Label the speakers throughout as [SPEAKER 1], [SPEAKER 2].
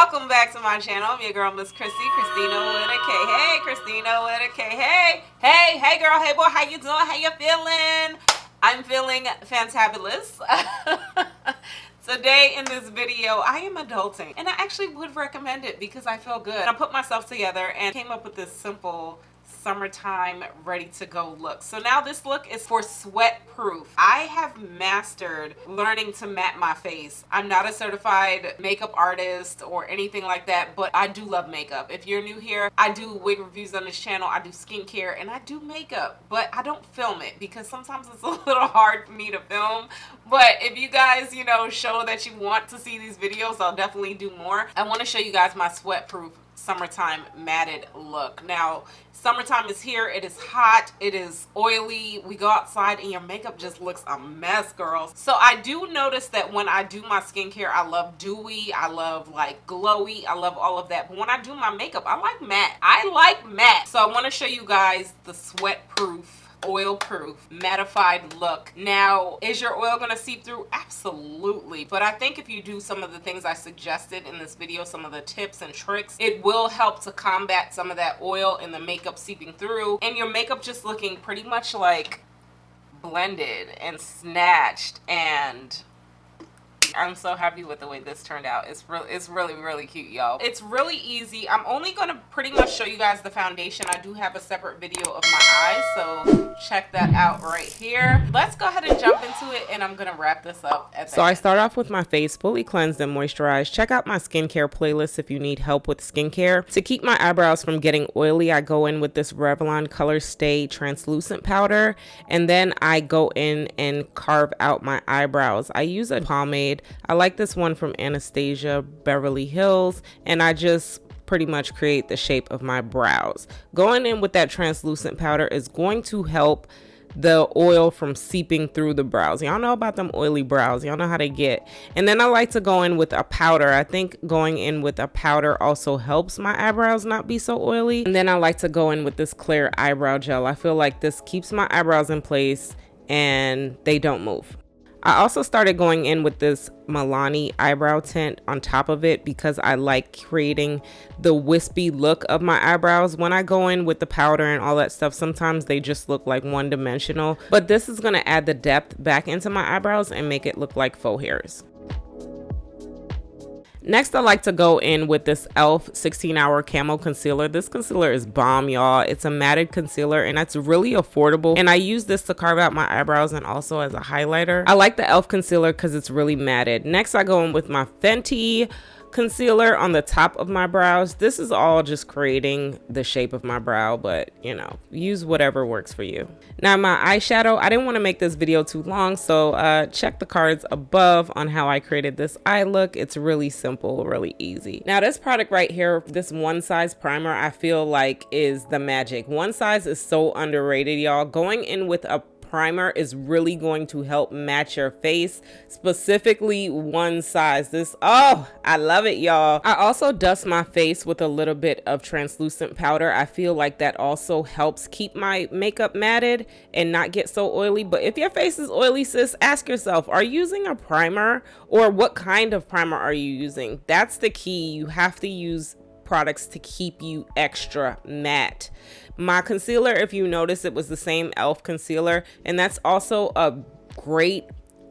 [SPEAKER 1] Welcome back to my channel. I'm your girl, Miss Khrissy, Christina with a K. Hey, Christina with a K. Hey girl, hey boy, how you doing? How you feeling? I'm feeling fantabulous. Today in this video, I am adulting, and I actually would recommend it because I feel good. I put myself together and came up with this simple summertime ready to go look. So now this look is for sweat proof. I have mastered learning to matte my face. I'm not a certified makeup artist or anything like that, but I do love makeup. If you're new here, I do wig reviews on this channel, I do skincare, and I do makeup, but I don't film it because sometimes it's a little hard for me to film. But if you guys, you know, show that you want to see these videos, I'll definitely do more. I want to show you guys my sweat proof summertime matted look. Now, summertime is here. It is hot. It is oily. We go outside and your makeup just looks a mess, girls. So I do notice that when I do my skincare, I love dewy. I love like glowy. I love all of that. But when I do my makeup, I like matte. I like matte. So I want to show you guys the sweat proof, oil proof mattified look. Now, is your oil gonna seep through? Absolutely. But I think if you do some of the things I suggested in this video, some of the tips and tricks, it will help to combat some of that oil and the makeup seeping through and your makeup just looking pretty much like blended and snatched. And I'm so happy with the way this turned out. It's really cute, y'all. It's really easy. I'm only gonna pretty much show you guys the foundation. I do have a separate video of my eyes, so check that out right here. Let's go ahead and jump into it, and I'm gonna wrap this up at the end.
[SPEAKER 2] I start off with my face fully cleansed and moisturized. Check out my skincare playlist if you need help with skincare. To keep my eyebrows from getting oily, I go in with this Revlon Color Stay translucent powder, and then I go in and carve out my eyebrows. I use a pomade. I like this one from Anastasia, Beverly Hills, and I just pretty much create the shape of my brows. Going in with that translucent powder is going to help the oil from seeping through the brows. Y'all know about them oily brows. Y'all know how they get. And then I like to go in with a powder. I think going in with a powder also helps my eyebrows not be so oily. And then I like to go in with this clear eyebrow gel. I feel like this keeps my eyebrows in place and they don't move. I also started going in with this Milani eyebrow tint on top of it because I like creating the wispy look of my eyebrows. When I go in with the powder and all that stuff, sometimes they just look like one-dimensional, but this is going to add the depth back into my eyebrows and make it look like faux hairs. Next, I like to go in with this e.l.f. 16-hour Camo concealer. This concealer is bomb, y'all. It's a matted concealer and it's really affordable. And I use this to carve out my eyebrows and also as a highlighter. I like the e.l.f. concealer because it's really matted. Next, I go in with my Fenty concealer on the top of my brows. This is all just creating the shape of my brow, but you know, use whatever works for you. Now my eyeshadow, I didn't want to make this video too long, so check the cards above on how I created this eye look. It's really simple, really easy. Now this product right here, this One Size primer, I feel like is the magic. One Size is so underrated, y'all. Going in with a primer is really going to help match your face, specifically One Size. This, oh, I love it, y'all. I also dust my face with a little bit of translucent powder. I feel like that also helps keep my makeup matted and not get so oily. But if your face is oily, sis, ask yourself, are you using a primer, or what kind of primer are you using? That's the key. You have to use products to keep you extra matte. My concealer, if you notice, it was the same e.l.f. concealer, and that's also a great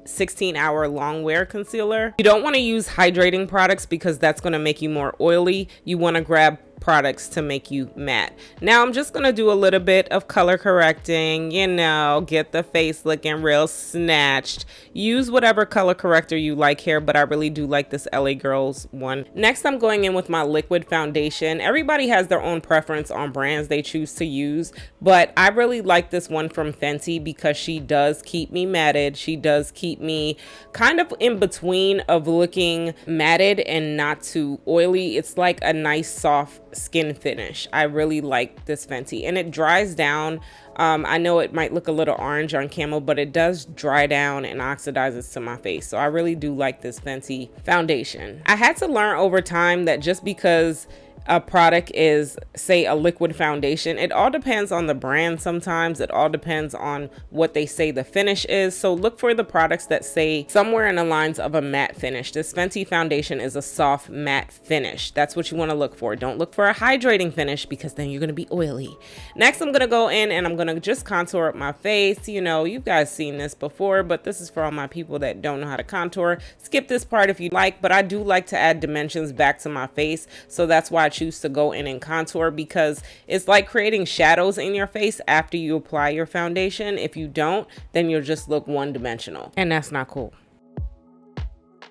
[SPEAKER 2] 16-hour Longwear concealer. You don't want to use hydrating products because that's going to make you more oily. You want to grab products to make you matte. Now I'm just gonna do a little bit of color correcting, you know, get the face looking real snatched. Use whatever color corrector you like here, but I really do like this LA Girls one. Next, I'm going in with my liquid foundation. Everybody has their own preference on brands they choose to use, but I really like this one from Fenty because she does keep me matted. She does keep me kind of in between of looking matted and not too oily. It's like a nice soft skin finish. I really like this Fenty, and it dries down. I know it might look a little orange on Camo, but it does dry down and oxidizes to my face. So I really do like this Fenty foundation. I had to learn over time that just because a product is, say, a liquid foundation. It all depends on the brand. Sometimes it all depends on what they say the finish is. So look for the products that say somewhere in the lines of a matte finish. This Fenty foundation is a soft matte finish. That's what you want to look for. Don't look for a hydrating finish because then you're going to be oily. Next, I'm going to go in and I'm going to just contour up my face. You know, you guys seen this before, but this is for all my people that don't know how to contour. Skip this part if you like, but I do like to add dimensions back to my face. So that's why I choose to go in and contour, because it's like creating shadows in your face after you apply your foundation. If you don't, then you'll just look one-dimensional, and that's not cool.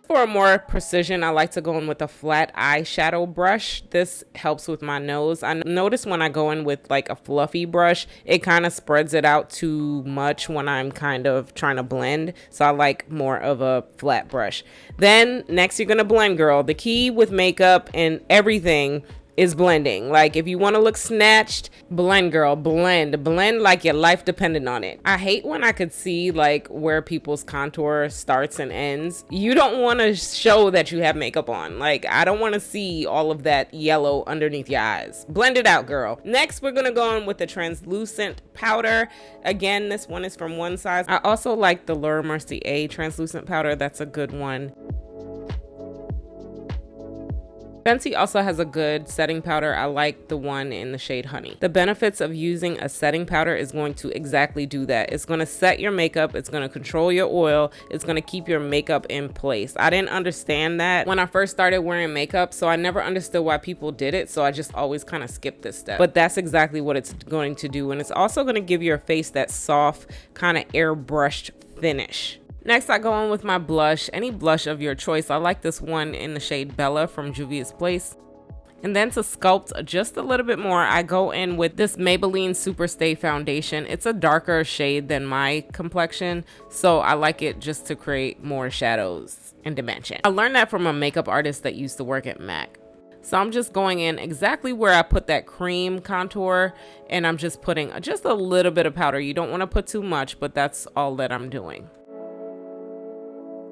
[SPEAKER 2] For more precision, I like to go in with a flat eyeshadow brush. This helps with my nose. I notice when I go in with like a fluffy brush, it kind of spreads it out too much when I'm kind of trying to blend. So I like more of a flat brush. Then next you're gonna blend, girl. The key with makeup and everything is blending. Like if you want to look snatched, blend, girl, blend like your life depended on it. I hate when I could see like where people's contour starts and ends. You don't want to show that you have makeup on. Like I don't want to see all of that yellow underneath your eyes. Blend it out, girl. Next, we're gonna go in with the translucent powder. Again, this one is from One Size. I also like the Mercier translucent powder. That's a good one. Fenty also has a good setting powder. I like the one in the shade Honey. The benefits of using a setting powder is going to exactly do that. It's going to set your makeup. It's going to control your oil. It's going to keep your makeup in place. I didn't understand that when I first started wearing makeup, so I never understood why people did it. So I just always kind of skipped this step. But that's exactly what it's going to do. And it's also going to give your face that soft, kind of airbrushed finish. Next, I go in with my blush, any blush of your choice. I like this one in the shade Bella from Juvia's Place. And then to sculpt just a little bit more, I go in with this Maybelline Super Stay Foundation. It's a darker shade than my complexion, so I like it just to create more shadows and dimension. I learned that from a makeup artist that used to work at MAC. So I'm just going in exactly where I put that cream contour, and I'm just putting just a little bit of powder. You don't want to put too much, but that's all that I'm doing.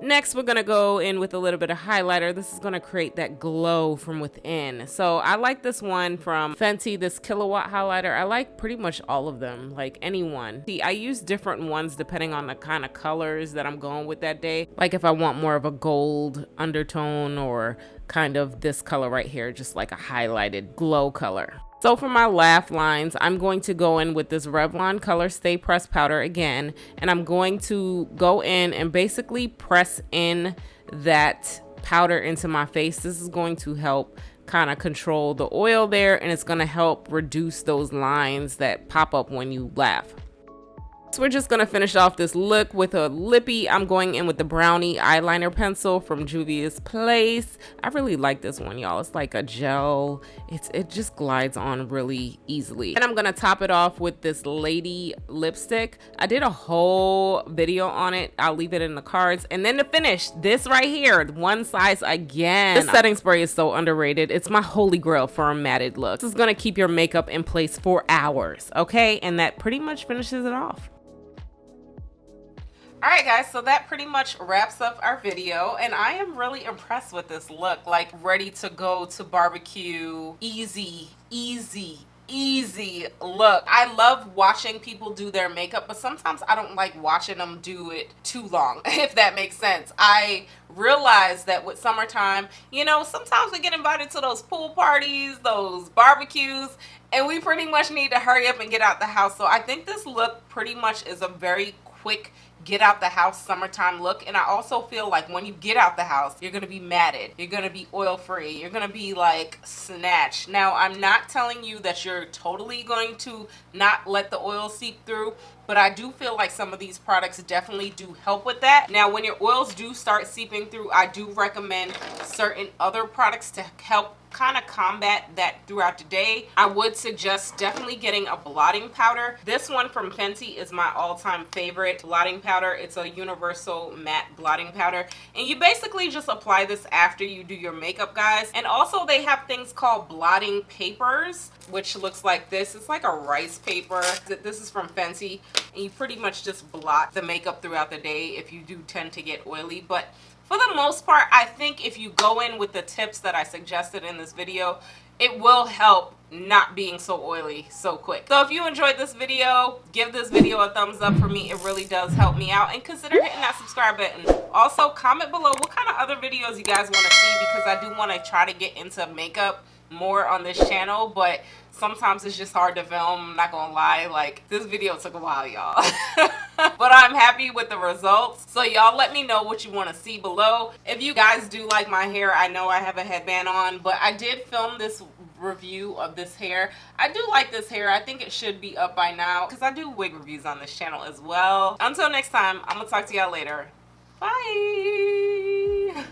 [SPEAKER 2] Next, we're going to go in with a little bit of highlighter. This is going to create that glow from within. So I like this one from Fenty, this Killawatt highlighter. I like pretty much all of them, like any one. See, I use different ones depending on the kind of colors that I'm going with that day. Like if I want more of a gold undertone or kind of this color right here, just like a highlighted glow color. So for my laugh lines, I'm going to go in with this Revlon Color Stay Pressed Powder again, and I'm going to go in and basically press in that powder into my face. This is going to help kind of control the oil there, and it's going to help reduce those lines that pop up when you laugh. So we're just gonna finish off this look with a lippy. I'm going in with the Brownie eyeliner pencil from Juvia's Place. I really like this one, y'all. It's like a gel. It just glides on really easily. And I'm gonna top it off with this Lady lipstick. I did a whole video on it. I'll leave it in the cards. And then to finish, this right here, One Size again. This setting spray is so underrated. It's my holy grail for a matted look. This is gonna keep your makeup in place for hours, okay? And that pretty much finishes it off.
[SPEAKER 1] Alright guys, so that pretty much wraps up our video, and I am really impressed with this look. Like, ready to go to barbecue, easy look. I love watching people do their makeup, but sometimes I don't like watching them do it too long, if that makes sense. I realize that with summertime, you know, sometimes we get invited to those pool parties, those barbecues, and we pretty much need to hurry up and get out the house. So I think this look pretty much is a very quick get out the house summertime look. And I also feel like when you get out the house, you're gonna be matted, you're gonna be oil free, you're gonna be like snatched. Now, I'm not telling you that you're totally going to not let the oil seep through, but I do feel like some of these products definitely do help with that. Now, when your oils do start seeping through, I do recommend certain other products to help kind of combat that throughout the day. I would suggest definitely getting a blotting powder. This one from Fenty is my all-time favorite blotting powder. It's a universal matte blotting powder, and you basically just apply this after you do your makeup, guys. And also they have things called blotting papers, which looks like this. It's like a rice paper. This is from Fenty, and you pretty much just blot the makeup throughout the day if you do tend to get oily. But for the most part, I think if you go in with the tips that I suggested in this video, it will help not being so oily so quick. So if you enjoyed this video, give this video a thumbs up for me. It really does help me out, and consider hitting that subscribe button. Also, comment below what kind of other videos you guys want to see, because I do want to try to get into makeup more on this channel, but sometimes it's just hard to film. I'm not gonna lie, like this video took a while, y'all. But I'm happy with the results. So y'all let me know what you want to see below. If you guys do like my hair, I know I have a headband on, but I did film this review of this hair. I do like this hair. I think it should be up by now, because I do wig reviews on this channel as well. Until next time, I'm gonna talk to y'all later. Bye.